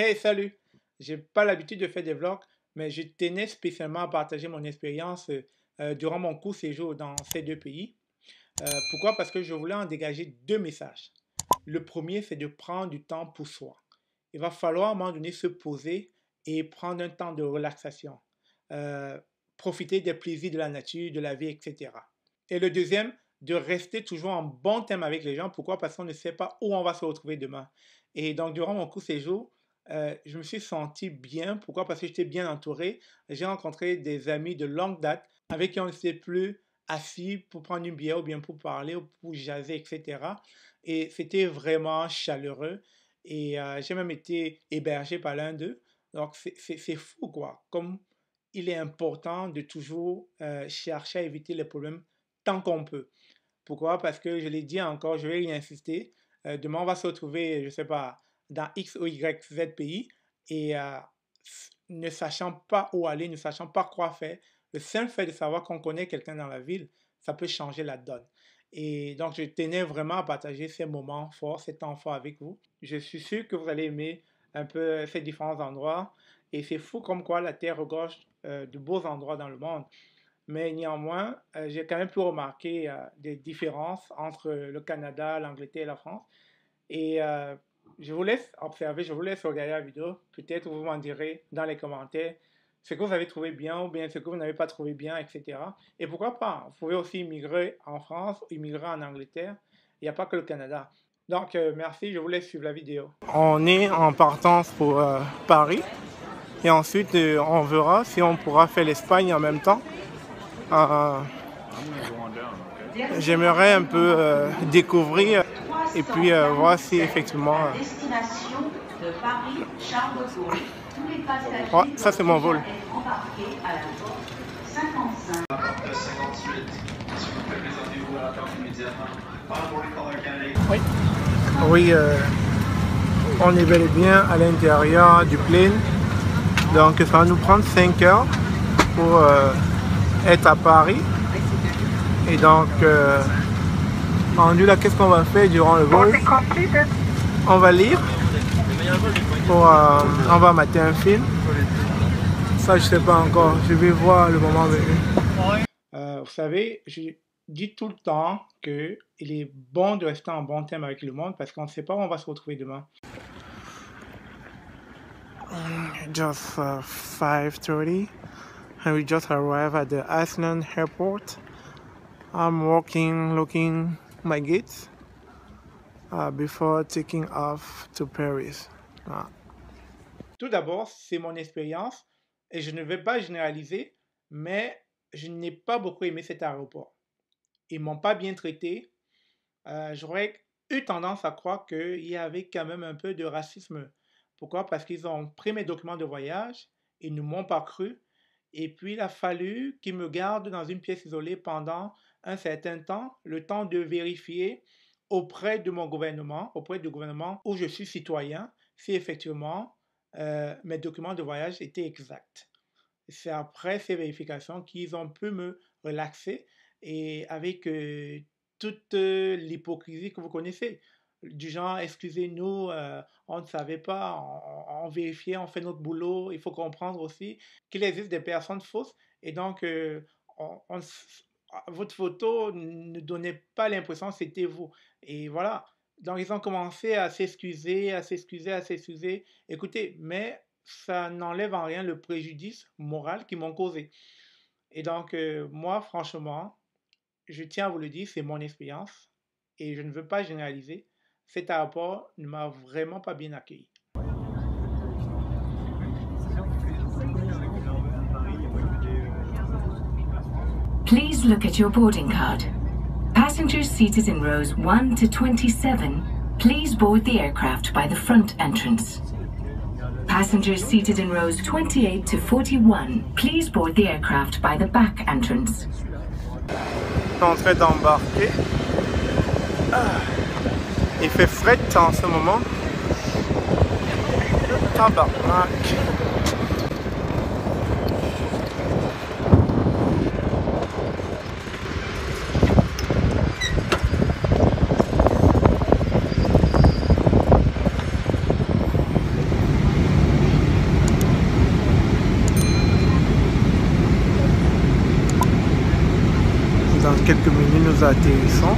Hey, salut! J'ai pas l'habitude de faire des vlogs, mais je tenais spécialement à partager mon expérience durant mon court séjour dans ces deux pays. Pourquoi? Parce que je voulais en dégager deux messages. Le premier, c'est de prendre du temps pour soi. Il va falloir à un moment donné se poser et prendre un temps de relaxation. Euh, Profiter des plaisirs de la nature, de la vie, etc. Et le deuxième, de rester toujours en bon terme avec les gens. Pourquoi? Parce qu'on ne sait pas où on va se retrouver demain. Et donc, durant mon court séjour, je me suis senti bien. Pourquoi? Parce que j'étais bien entouré. J'ai rencontré des amis de longue date avec qui on ne s'est plus assis pour prendre une bière ou bien pour parler ou pour jaser, etc. Et c'était vraiment chaleureux. Et j'ai même été hébergé par l'un d'eux. Donc, c'est fou, quoi. Comme il est important de toujours chercher à éviter les problèmes tant qu'on peut. Pourquoi? Parce que je l'ai dit encore, je vais y insister. Demain, on va se retrouver, je ne sais pas, dans X ou Y, Z pays et ne sachant pas où aller, ne sachant pas quoi faire, le simple fait de savoir qu'on connaît quelqu'un dans la ville, ça peut changer la donne. Et donc, je tenais vraiment à partager ces moments forts, ces temps forts avec vous. Je suis sûr que vous allez aimer un peu ces différents endroits. Et c'est fou comme quoi la Terre regorge de beaux endroits dans le monde. Mais néanmoins, j'ai quand même pu remarquer des différences entre le Canada, l'Angleterre et la France. Et je vous laisse observer, je vous laisse regarder la vidéo. Peut-être vous m'en direz dans les commentaires ce que vous avez trouvé bien ou bien ce que vous n'avez pas trouvé bien, etc. Et pourquoi pas, vous pouvez aussi immigrer en France, immigrer en Angleterre. Il n'y a pas que le Canada. Donc, merci, je vous laisse suivre la vidéo. On est en partance pour Paris. Et ensuite, on verra si on pourra faire l'Espagne en même temps. J'aimerais un peu découvrir et puis voir si effectivement... Ouais, ça c'est mon vol. Oui, oui on est bel et bien à l'intérieur du plane. Donc ça va nous prendre 5 heures pour être à Paris. Et donc, rendu là, qu'est-ce qu'on va faire durant le vol? On va lire. On va mater un film. Ça, je sais pas encore. Je vais voir le moment venu. Vous savez, je dis tout le temps qu'il est bon de rester en bon terme avec le monde parce qu'on ne sait pas où on va se retrouver demain. Just 5:30 and we just arrived at the Iceland airport. I'm walking, looking my gates before taking off to Paris. Tout d'abord, c'est mon expérience et je ne vais pas généraliser, mais je n'ai pas beaucoup aimé cet aéroport. Ils m'ont pas bien traité. J'aurais eu tendance à croire qu'il y avait quand même un peu de racisme. Pourquoi? Parce qu'ils ont pris mes documents de voyage, ils ne m'ont pas cru. Et puis, il a fallu qu'ils me gardent dans une pièce isolée pendant un certain temps, le temps de vérifier auprès de mon gouvernement, auprès du gouvernement où je suis citoyen, si effectivement mes documents de voyage étaient exacts. C'est après ces vérifications qu'ils ont pu me relaxer et avec toute l'hypocrisie que vous connaissez. Du genre, excusez-nous, on ne savait pas, on vérifiait, on fait notre boulot. Il faut comprendre aussi qu'il existe des personnes fausses et donc votre photo ne donnait pas l'impression que c'était vous. Et voilà. Donc ils ont commencé à s'excuser, à s'excuser, à s'excuser. Écoutez, mais ça n'enlève en rien le préjudice moral qu'ils m'ont causé. Et donc, moi, franchement, je tiens à vous le dire, c'est mon expérience et je ne veux pas généraliser. Cet aéroport ne m'a vraiment pas bien accueilli. Please look at your boarding card. Passengers seated in rows 1 to 27, please board the aircraft by the front entrance. Passengers seated in rows 28 to 41, please board the aircraft by the back entrance. En train d'embarquer. Il fait fret en ce moment. Tabarnak. quelques minutes, nous atterrissons.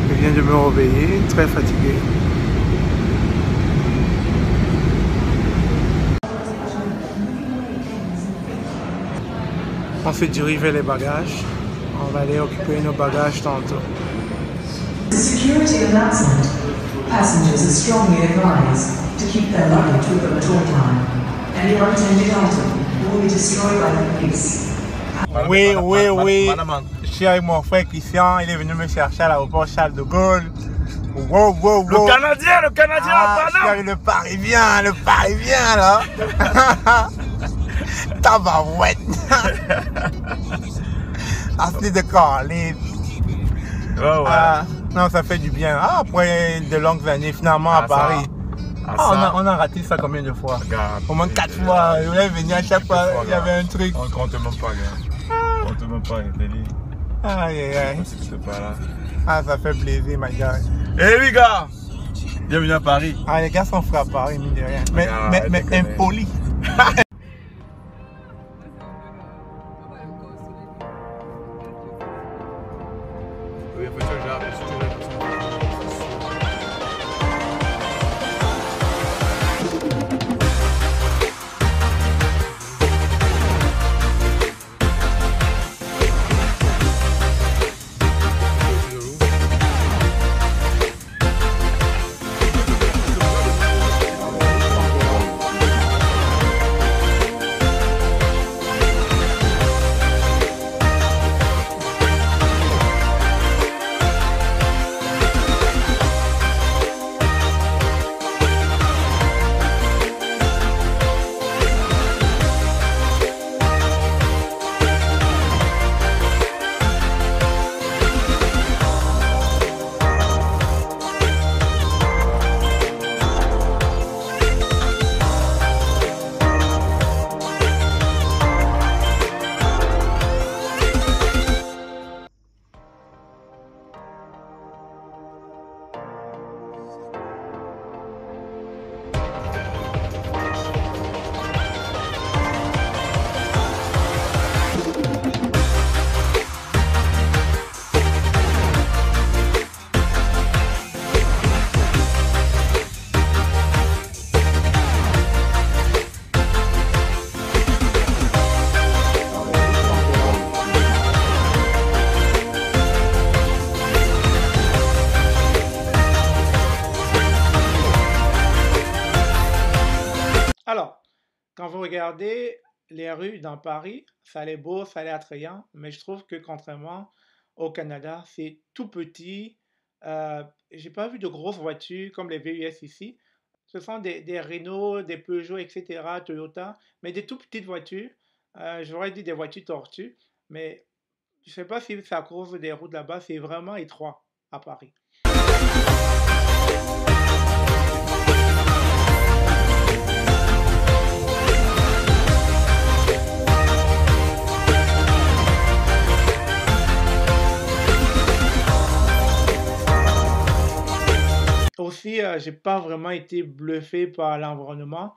Je viens de me réveiller, très fatigué. On se dirige vers les bagages. On va aller occuper nos bagages tantôt. Security announcement. Passengers are strongly advised to keep their luggage with them at all time. Any unattended item will be destroyed by the police. Oui. Je suis avec mon frère Christian. Il est venu me chercher à l'aéroport Charles de Gaulle. Wow. Le Canadien, je suis avec le Parisien là. Tabarouette. Assez de coller. Non, ça fait du bien. Après de longues années, finalement à Paris. On a raté ça combien de fois? Au moins 4 fois. Je voulais venir à chaque fois, il y avait un truc. On compte même pas, gars. On compte même pas, Deli. Aïe. C'est pas là. Ça fait plaisir, my gars. Eh oui, gars! Bienvenue à Paris. Les gars sont frères à Paris, mine de rien. Mais impolis. Alors, quand vous regardez les rues dans Paris, ça a l'air beau, ça a l'air attrayant, mais je trouve que contrairement au Canada, c'est tout petit. J'ai pas vu de grosses voitures comme les VUS ici. Ce sont des Renault, des Peugeot, etc., Toyota, mais des tout petites voitures. J'aurais dit des voitures tortues, mais je ne sais pas si c'est à cause des routes là-bas, c'est vraiment étroit à Paris. Aussi, j'ai pas vraiment été bluffé par l'environnement,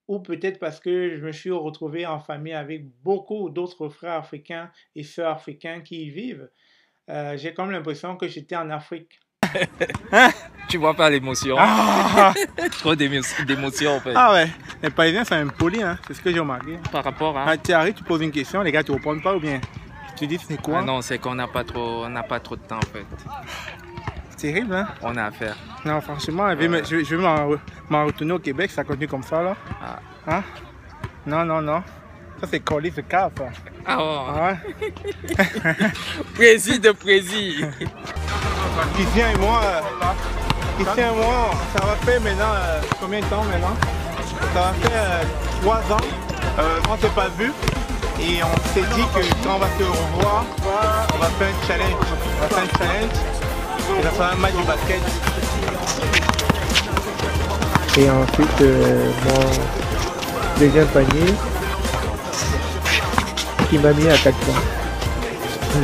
ou peut-être parce que je me suis retrouvé en famille avec beaucoup d'autres frères africains et sœurs africains qui y vivent. J'ai comme l'impression que j'étais en Afrique. Tu vois pas l'émotion. Trop d'émotion en fait. Ouais, les Parisiens sont impolis, hein. C'est ce que j'ai remarqué. Par rapport à... Tu arrives, tu poses une question, les gars te répondent pas ou bien tu dis c'est quoi? Non, c'est qu'on n'a pas trop de temps en fait. C'est terrible, hein? On a à faire. Non, franchement, je vais m'en retourner au Québec, ça continue comme ça là. Hein? Non. Ça c'est colis de cave. Ouais. Précis de précis. Christian et moi, ça va faire maintenant combien de temps maintenant? Ça va faire 3 ans qu'on ne s'est pas vu et on s'est dit que quand on va se revoir, on va faire un challenge. Et ça sera un match de basket. Et ensuite mon deuxième panier qui m'a mis à 4 points.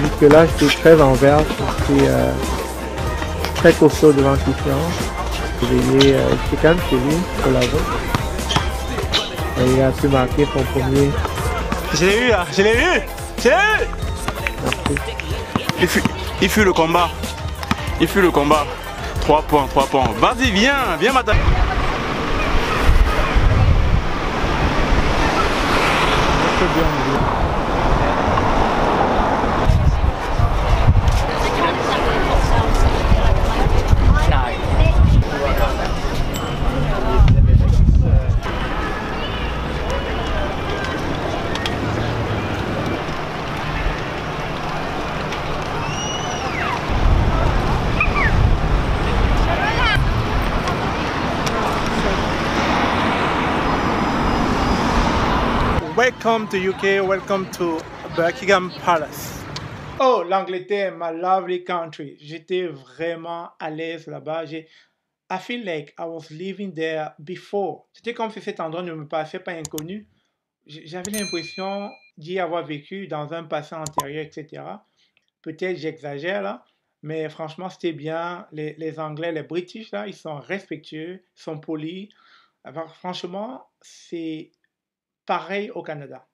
Jusque là j'étais très envers, j'étais très costaud devant Christian. J'étais quand même chez lui pour la vote. Et il a pu marquer son premier. Je l'ai eu là, je l'ai eu. Merci. Il fuit le combat. Il fuit le combat. 3 points, 3 points. Vas-y, viens m'attaquer. Welcome to UK, welcome to Buckingham Palace. Oh, l'Angleterre, my lovely country. J'étais vraiment à l'aise là-bas. I feel like I was living there before. C'était comme si cet endroit ne me paraissait pas inconnu. J'avais l'impression d'y avoir vécu dans un passé antérieur, etc. Peut-être j'exagère là, mais franchement, c'était bien. Les Anglais, les British, là, ils sont respectueux, ils sont polis. Alors, franchement, c'est pareil au Canada.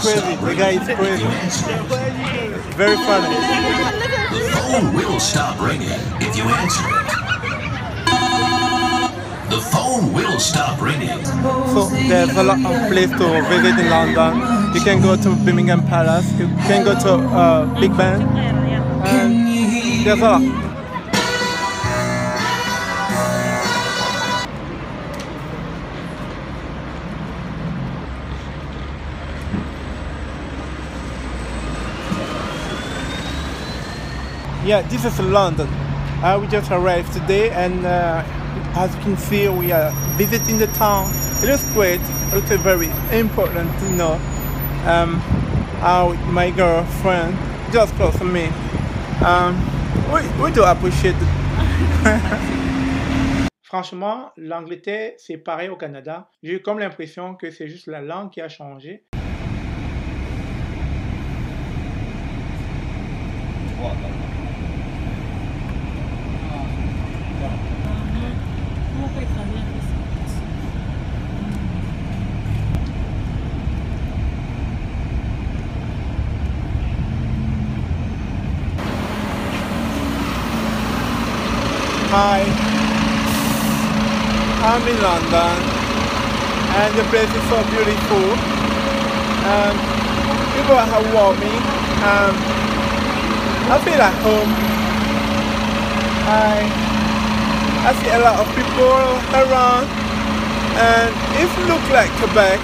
Crazy, the guy is crazy. Very funny. The phone will stop ringing if you answer it. The phone will stop ringing. So there's a lot of places to visit in London. You can go to Buckingham Palace, you can go to Big Ben, and there's a lot. Yeah, this is London. We just arrived today, and as you can see, we are visiting the town. It looks great. It looks very important to know how my girlfriend just close to me. We do appreciate it. Franchement, l'Angleterre, c'est pareil au Canada. J'ai eu comme l'impression que c'est juste la langue qui a changé. Hi, I'm in London, and the place is so beautiful. People are warming. I feel at home. I see a lot of people around, and it looks like Quebec.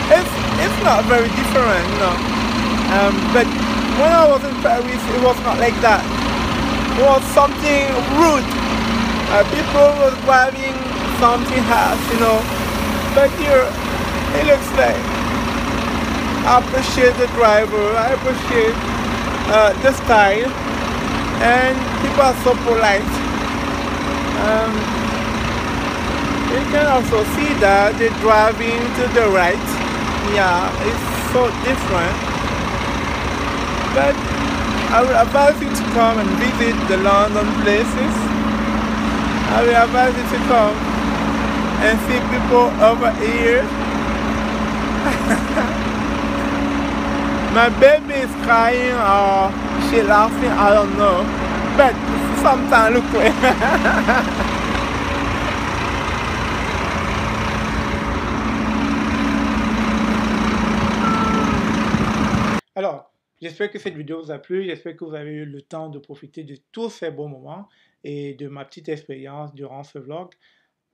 It's not very different, you know. But when I was in Paris, it was not like that. It was something rude. People were driving something fast, you know. But here, it looks like I appreciate the driver, I appreciate the style, and people are so polite. You can also see that they're driving to the right. Yeah, it's so different. But I will advise you to come and visit the London places. I will advise you to come and see people over here. My baby is crying or she laughing, I don't know. But sometimes look away. Alors, j'espère que cette vidéo vous a plu, j'espère que vous avez eu le temps de profiter de tous ces bons moments et de ma petite expérience durant ce vlog.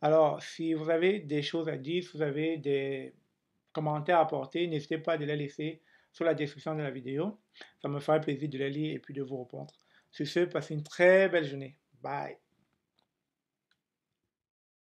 Alors, si vous avez des choses à dire, si vous avez des commentaires à apporter, n'hésitez pas à les laisser sous la description de la vidéo. Ça me fera plaisir de les lire et puis de vous répondre. Sur ce, passez une très belle journée. Bye!